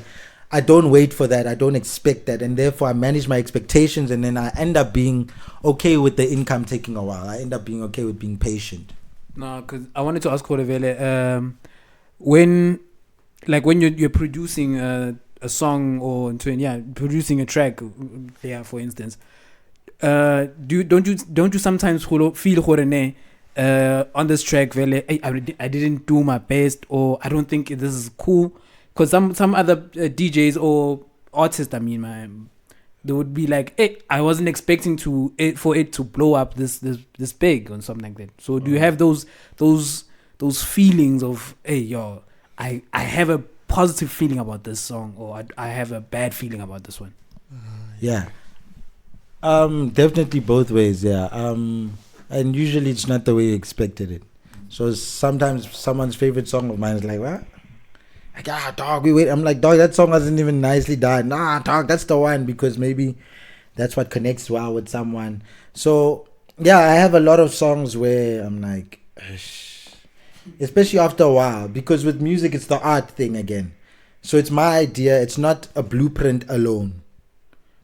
don't wait for that. I don't expect that. And therefore, I manage my expectations. And then I end up being okay with the income taking a while. I end up being okay with being patient. No, because I wanted to ask 𝗏𝗏𝗏, when you're producing a song or producing a track, for instance, don't you sometimes feel on this track, I didn't do my best, or I don't think this is cool? Because some other DJs or artists, they would be like, hey, I wasn't expecting for it to blow up this big or something like that. So do you have those feelings of, hey, yo, I have a positive feeling about this song, or I have a bad feeling about this one? Definitely both ways, and usually it's not the way you expected it. So sometimes someone's favorite song of mine is like, what? Like, dog, we wait. I'm like, dog, that song wasn't even nicely done. Nah, dog, that's the one, because maybe that's what connects well with someone. So I have a lot of songs where I'm like, especially after a while, because with music it's the art thing again. So it's my idea. It's not a blueprint alone.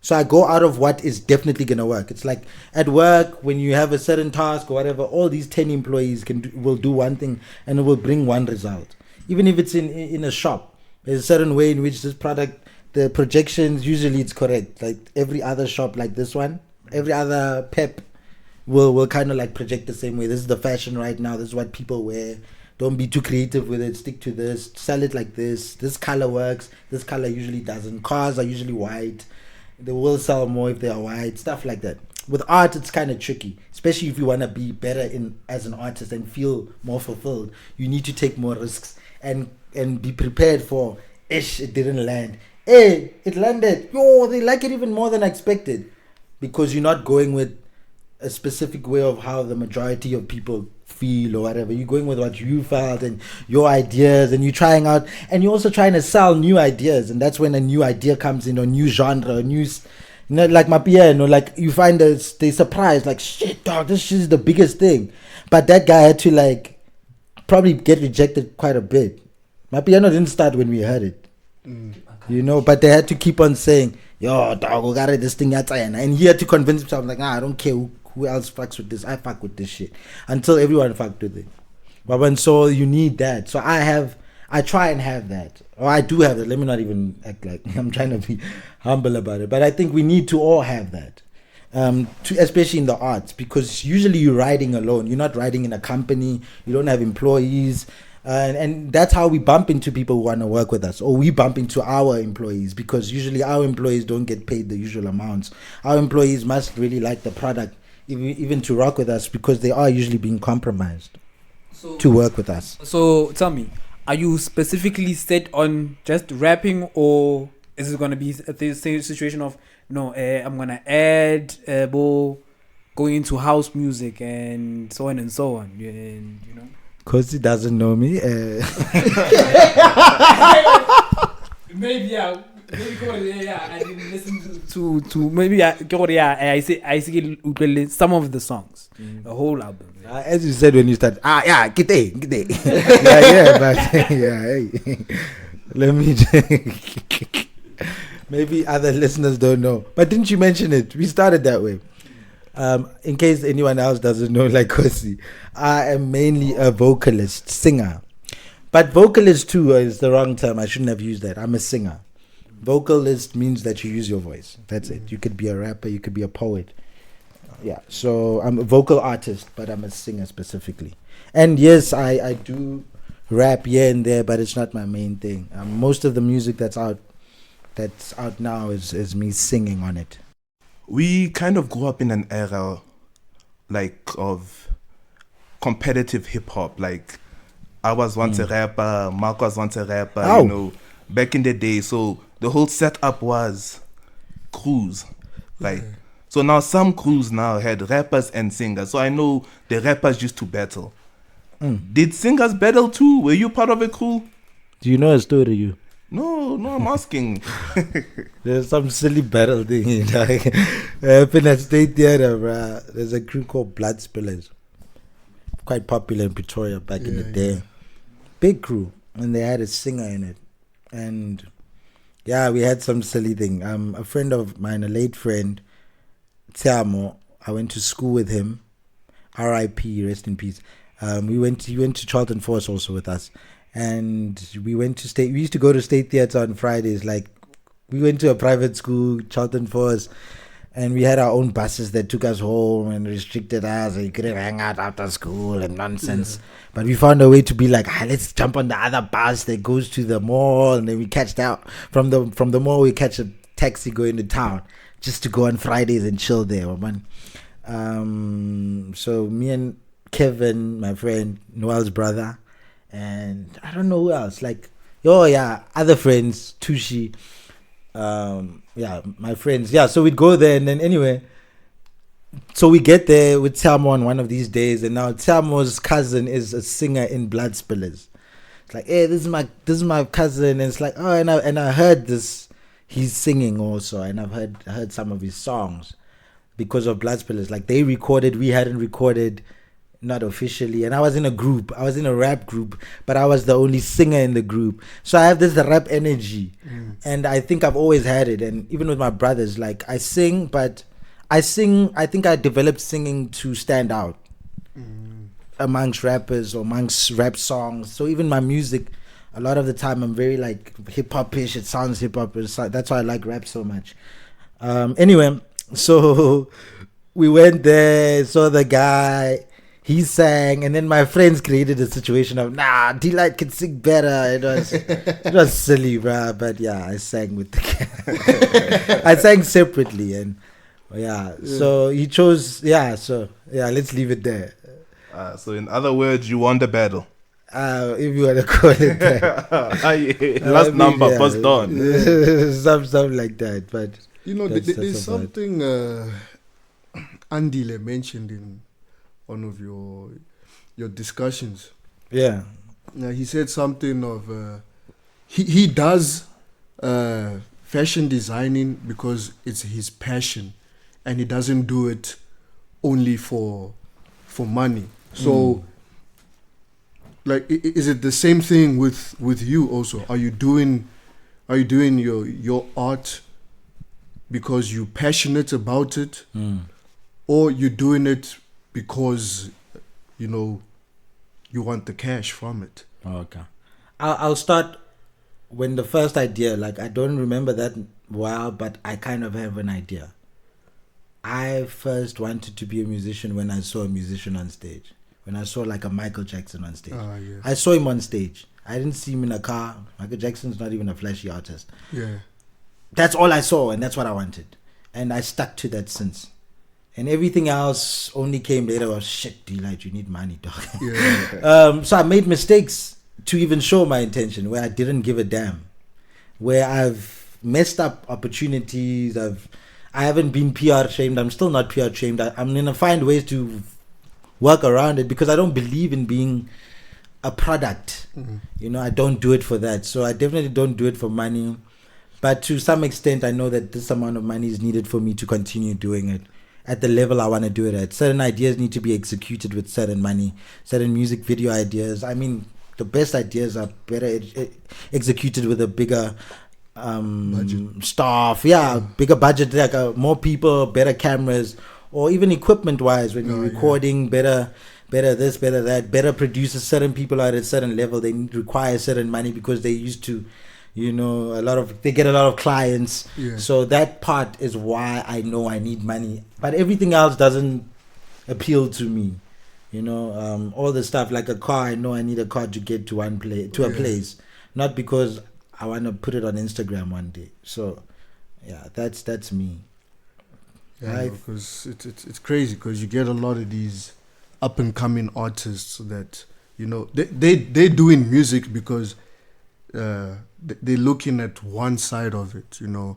So I go out of what is definitely gonna work. It's like at work, when you have a certain task or whatever, all these 10 employees will do one thing and it will bring one result. Even if it's in a shop, there's a certain way in which this product, the projections, usually it's correct. Like every other shop like this one, every other pep, will kind of like project the same way. This is the fashion right now. This is what people wear. Don't be too creative with it. Stick to this. Sell it like this. This color works. This color usually doesn't. Cars are usually white. They will sell more if they are white. Stuff like that. With art, it's kind of tricky, especially if you want to be better as an artist and feel more fulfilled. You need to take more risks and be prepared for, it didn't land. Hey, it landed. Yo, they like it even more than I expected, because you're not going with a specific way of how the majority of people feel or whatever. You're going with what you felt and your ideas, and you're trying out, and you're also trying to sell new ideas, and that's when a new idea comes in, or new genre, or new, like 𝗞𝗯ance, like you find that they surprised, like, shit, dog, this shit is the biggest thing. But that guy had to like probably get rejected quite a bit. 𝗞𝗯ance didn't start when we heard it, but they had to keep on saying, yo, dog, we got this thing, and he had to convince himself, like, I don't care who else fucks with this, I fuck with this shit, until everyone fucked with it. But so you need that. So I try and have that, or I do have that. Let me not even act like I'm trying to be humble about it, but I think we need to all have that, especially in the arts, because usually you're writing alone. You're not writing in a company. You don't have employees, and that's how we bump into people who want to work with us, or we bump into our employees, because usually our employees don't get paid the usual amounts. Our employees must really like the product, even to rock with us, because they are usually being compromised to work with us. So tell me, are you specifically set on just rapping, or is it going to be the same situation of, no, I'm going to add going into house music and so on and so on, and Because he doesn't know me. Maybe I didn't listen to maybe I see some of the songs, the whole album. As you said when you start, get there. Hey. Let me maybe other listeners don't know, but didn't you mention it? We started that way. In case anyone else doesn't know, like 𝗶𝗇cy, I am mainly a vocalist, singer. But vocalist too is the wrong term. I shouldn't have used that. I'm a singer. Vocalist means that you use your voice. That's it. You could be a rapper, you could be a poet. Yeah, so I'm a vocal artist, but I'm a singer specifically. And yes, I do rap here and there, but it's not my main thing. Most of the music that's out now is me singing on it. We kind of grew up in an era like of competitive hip hop. Like I was once a rapper, Mark was once a rapper, back in the day. So the whole setup was crews. Like so now some crews now had rappers and singers. So I know the rappers used to battle. Did singers battle too? Were you part of a crew? Do you know a story, you? No, I'm asking. There's some silly battle thing happened at State Theatre, bruh. There's a crew called 𝗞𝗯ance, quite popular in Pretoria back in the day. Big crew, and they had a singer in it. And yeah, we had some silly thing. A friend of mine, a late friend, 𝗶𝗵𝗺, I went to school with him. R.I.P. Rest in peace. He went to Charlton Force also with us. And we used to go to State Theatre on Fridays. Like, we went to a private school, Charlton Force, and we had our own buses that took us home and restricted us, and you couldn't hang out after school and nonsense. But we found a way to be like, let's jump on the other bus that goes to the mall, and then we catch that from the mall. We catch a taxi going to town just to go on Fridays and chill there, man. So me and Kevin, my friend, Noel's brother, and I don't know who else, like, other friends, 𝗶𝗇cy, my friends, so we'd go there, and then anyway, so we get there with 𝗶𝗵𝗺 on one of these days, and now 𝗶𝗵𝗺's cousin is a singer in 𝗏𝗏𝗺. It's like, hey, this is my cousin, and it's like, oh, and I heard this, he's singing also, and I've heard some of his songs because of 𝗏𝗏𝗺. Like, they recorded, we hadn't recorded, not officially, and I was in a rap group, but I was the only singer in the group, so I have this rap energy, and I think I've always had it. And even with my brothers, like, I sing, but I think I developed singing to stand out amongst rappers or amongst rap songs. So even my music, a lot of the time, I'm very like hip-hop-ish. It sounds hip-hop. That's why I like rap so much. Anyway, so we went there, saw the guy, he sang, and then my friends created a situation of, Delite can sing better. It was silly, bruh, but yeah, I sang with the guy. I sang separately, and so he chose, let's leave it there. So in other words, you won the battle. If you want to call it that. Last number, passed on. Something like that, but there's something Andile mentioned in one of your discussions. Yeah. He said something of he does fashion designing because it's his passion, and he doesn't do it only for money. So like, is it the same thing with you also? Are you doing your art because you're passionate about it, or you're doing it because you want the cash from it? Okay, I'll start when the first idea, like, I don't remember that well, but I kind of have an idea. I first wanted to be a musician when I saw a musician on stage. When I saw like a Michael Jackson on stage. Yes. I saw him on stage. I didn't see him in a car. Michael Jackson's not even a flashy artist. Yeah. That's all I saw, and that's what I wanted. And I stuck to that since. And everything else only came later. Was shit, Delite, you need money, dog. Yeah. So I made mistakes to even show my intention, where I didn't give a damn. Where I've messed up opportunities. I haven't been PR shamed. I'm still not PR shamed. I'm going to find ways to work around it, because I don't believe in being a product. I don't do it for that. So I definitely don't do it for money. But to some extent, I know that this amount of money is needed for me to continue doing it at the level I want to do it at. Certain ideas need to be executed with certain money. Certain music video ideas. I mean, the best ideas are better executed with a bigger budget. Staff. Yeah, bigger budget, like more people, better cameras, or even equipment-wise, when you're recording, better this, better that, better producers. Certain people are at a certain level, they require certain money because they used to, they get a lot of clients. Yeah. So that part is why I know I need money. But everything else doesn't appeal to me. All the stuff like a car, I know I need a car to get to a place, not because I want to put it on Instagram one day. So, yeah, that's me. Yeah, because it's crazy, because you get a lot of these up and coming artists that they're doing music because they're looking at one side of it. Nigga,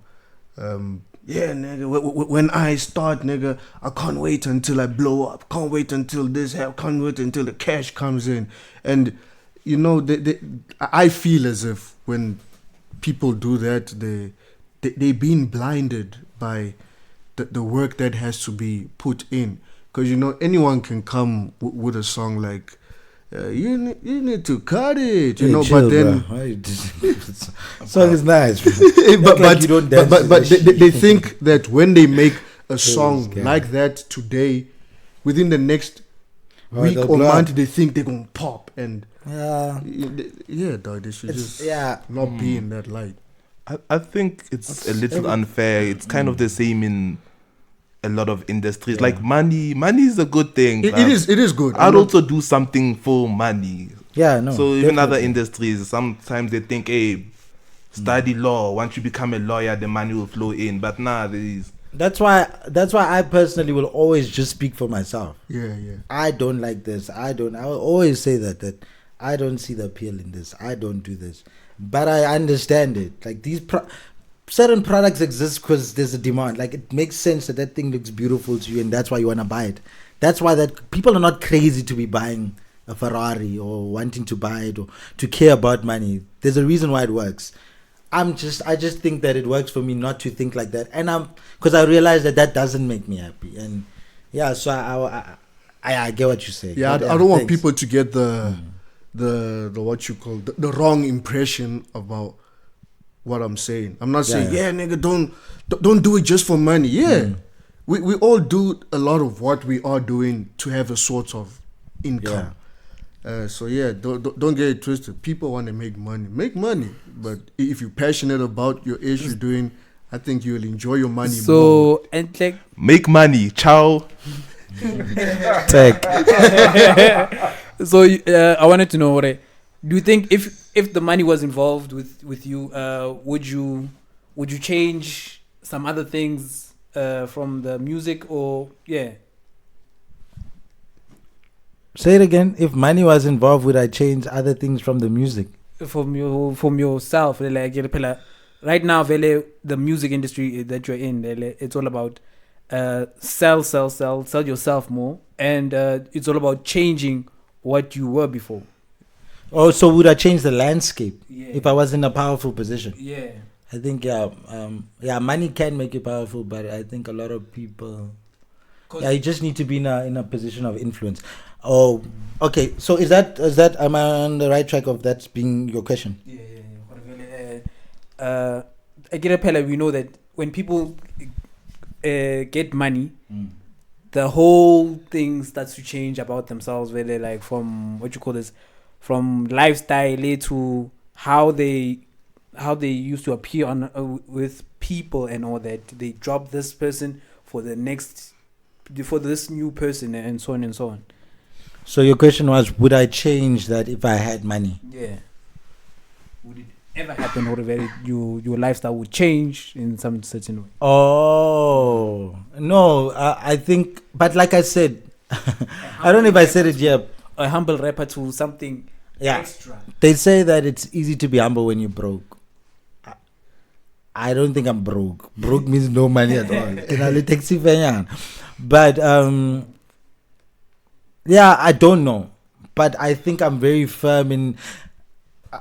when I start, nigga, I can't wait until I blow up. Can't wait until this happens. Can't wait until the cash comes in. And I feel as if when people do that, they're being blinded by the work that has to be put in. Because anyone can come with a song like you need to cut it, chill, but then song is nice, but they think that when they make a song like that today, within the next week or month, they think they're gonna pop. And dog, they should not be in that light. I think it's a little unfair. It's kind of the same in a lot of industries. Like money is a good thing. It is good. I'd also do something for money. Yeah, no. So even other industries, sometimes they think, hey, study law. Once you become a lawyer, the money will flow in. But that's why I personally will always just speak for myself. Yeah. I don't like this. I will always say that I don't see the appeal in this. I don't do this. But I understand it. Like these certain products exist because there's a demand. Like it makes sense that thing looks beautiful to you, and that's why you want to buy it. That's why that people are not crazy to be buying a Ferrari or wanting to buy it or to care about money. There's a reason why it works. I just think that it works for me not to think like that, and because I realize that doesn't make me happy. And so I get what you say. Yeah, I don't want people to get the what you call the wrong impression about what I'm saying. I'm not saying nigga, don't do it just for money. We all do a lot of what we are doing to have a sort of income. Don't get it twisted. People want to make money, but if you're passionate about your issue doing, I think you'll enjoy your money more. So, and like, Make money. Ciao. Tech. so I wanted to know, do you think if the money was involved with you, would you change some other things from the music, or Say it again. If money was involved, would I change other things from the music? from yourself? Like, right now, the music industry that you're in, it's all about sell yourself more, and it's all about changing what you were before. Oh, so would I change the landscape Yeah. if I was in a powerful position? Yeah. I think money can make you powerful, but I think a lot of people, you just need to be in a position of influence. Oh, okay. So is that am I on the right track of that being your question? We know that when people get money, the whole thing starts to change about themselves, really, like from from lifestyle to how they used to appear on with people and all that. They drop this person for this new person, and so on and so on. So your question was, would I change that if I had money? Yeah. Would it ever happen, or your lifestyle would change in some certain way? Oh no, I think, but like I said, I don't know if I said it yet. A humble rapper to something extra. They say that it's easy to be humble when you're broke. I don't think I'm broke. Broke means no money at all. But I don't know. But I think I'm very firm in.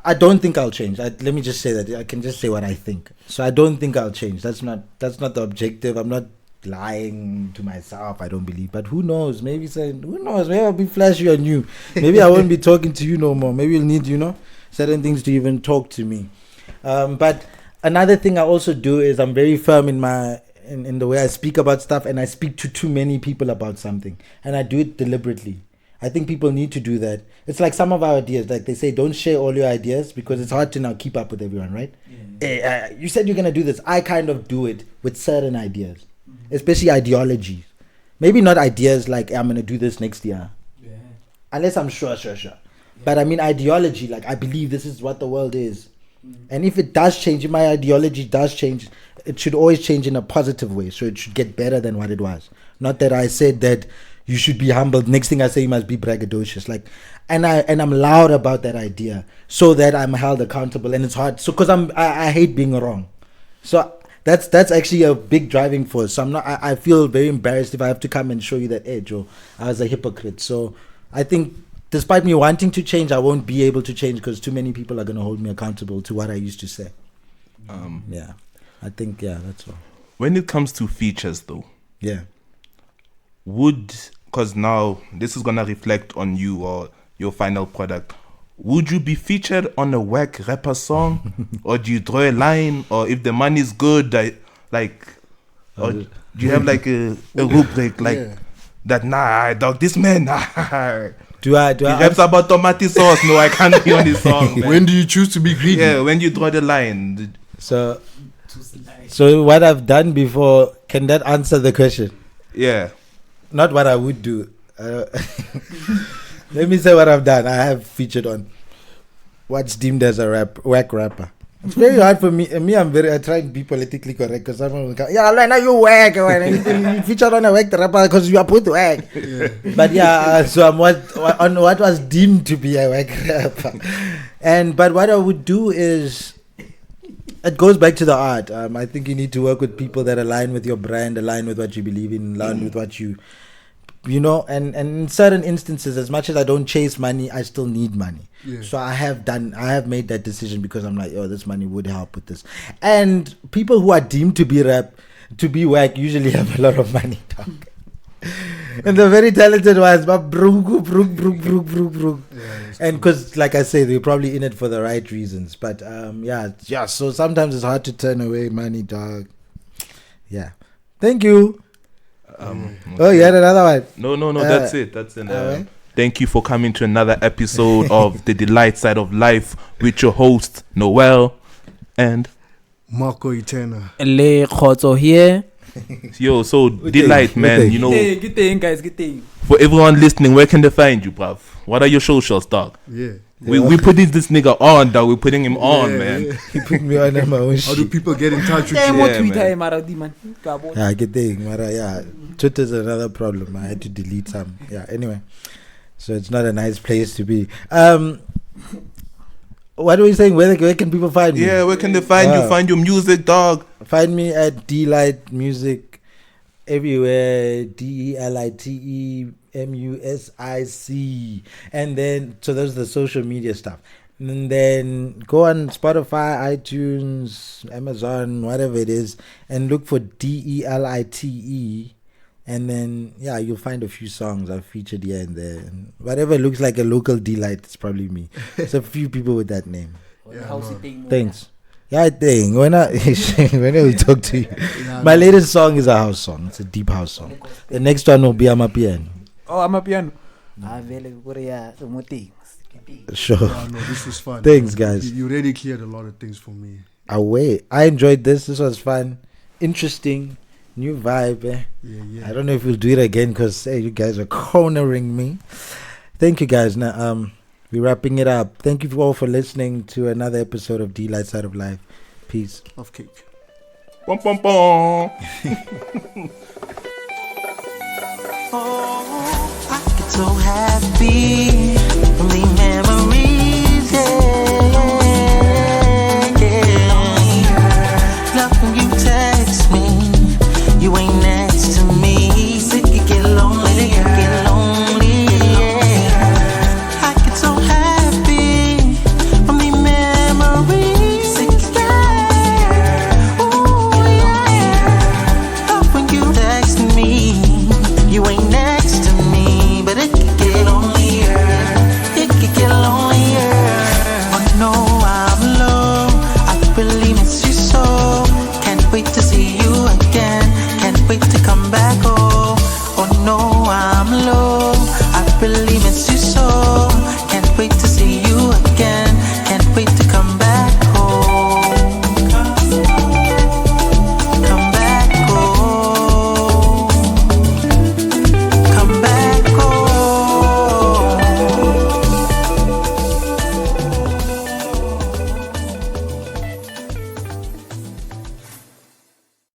I don't think I'll change. Let me just say that. I can just say what I think. So I don't think I'll change. That's not the objective. I'm not lying to myself. I don't believe. But who knows? Maybe Maybe I'll be flashy on you. Maybe I won't be talking to you no more. Maybe you'll need, certain things to even talk to me. But another thing I also do is I'm very firm in the way I speak about stuff, and I speak to too many people about something, and I do it deliberately. I think people need to do that. It's like some of our ideas, like they say, don't share all your ideas because it's hard to now keep up with everyone, right? Yeah. You said you're going to do this. I kind of do it with certain ideas, especially ideologies. Maybe not ideas like I'm going to do this next year, unless I'm sure. Yeah. But I mean ideology, like I believe this is what the world is. And if it does change, if my ideology does change, it should always change in a positive way. So it should get better than what it was. Not that I said that you should be humbled. Next thing I say, you must be braggadocious. Like, and I'm loud about that idea so that I'm held accountable. And it's hard. So because I hate being wrong. So that's actually a big driving force. So I feel very embarrassed if I have to come and show you that, hey, Joe, I was a hypocrite. So I think despite me wanting to change, I won't be able to change because too many people are going to hold me accountable to what I used to say. I think, that's all. When it comes to features, though, because now this is going to reflect on you or your final product, would you be featured on a whack rapper song? Or do you draw a line? Or if the money is good, or do you have like a rubric that, nah, dog, this man, nah. Do I he raps about tomato sauce. No, I can't be on this song. Man. When do you choose to be greedy? Yeah, when you draw the line. So what I've done before, can that answer the question? Yeah. Not what I would do. Let me say what I've done. I have featured on what's deemed as a whack rapper. It's very hard for me. I try to be politically correct because someone will go, now you whack. You featured on a whack rapper because you are put whack. Yeah. But so I'm on what was deemed to be a whack rapper. But what I would do is, it goes back to the art. I think you need to work with people that align with your brand, align with what you believe in, align with what and in certain instances, as much as I don't chase money, I still need money. Yeah. So I have made that decision because I'm like, this money would help with this. And people who are deemed to be whack usually have a lot of money. And the very talented ones, but brook. And because, like I say, they're probably in it for the right reasons. But so sometimes it's hard to turn away money, dog. Yeah. Thank you. Okay. Oh, you had another one? No, that's it. That's it. Thank you for coming to another episode of The Delite Side of Life with your host, Noel and Marco Itena. 𝗡𝗁𝗶𝗺𝗃 here. Yo, so Delite, man. You know, Good thing, guys. Good thing. for everyone listening, where can they find you, bruv? What are your socials, dog? Yeah. We putting this nigga on, dog. We're putting him on, man. Yeah. He put me on my own How do shit. people get in touch with Yeah, you? more Yeah, Twitter, man. man. Kabongo. Yeah, good thing. Mara, yeah. Twitter's another problem. I had to delete some. Yeah, anyway. So it's not a nice place to be. What were you saying? Where can people find me? Yeah, where can they find you? Find your music, dog. Find me at Delite Music everywhere. 𝗞𝗯𝗵𝗺𝗶𝘁. And then, so those are the social media stuff. And then go on Spotify, iTunes, Amazon, whatever it is, and look for DELITE. And then, yeah, you'll find a few songs I've featured here and there. And whatever looks like a local Delite, it's probably me. There's a few people with that name. Thanks. Yeah, I think when I talk to you, my latest song is a house song. It's a deep house song. The next one will be 𝗏𝗶𝗺. Oh, I'm a piano. Sure. Yeah, no, this was fun. Thanks, guys. You really cleared a lot of things for me. Away. I enjoyed this. This was fun, interesting, new vibe. Yeah. I don't know if we'll do it again because you guys are cornering me. Thank you, guys. Now, we're wrapping it up. Thank you all for listening to another episode of Delite Side of Life. Peace. Of cake. Bum, bum, bum. Oh, I get so happy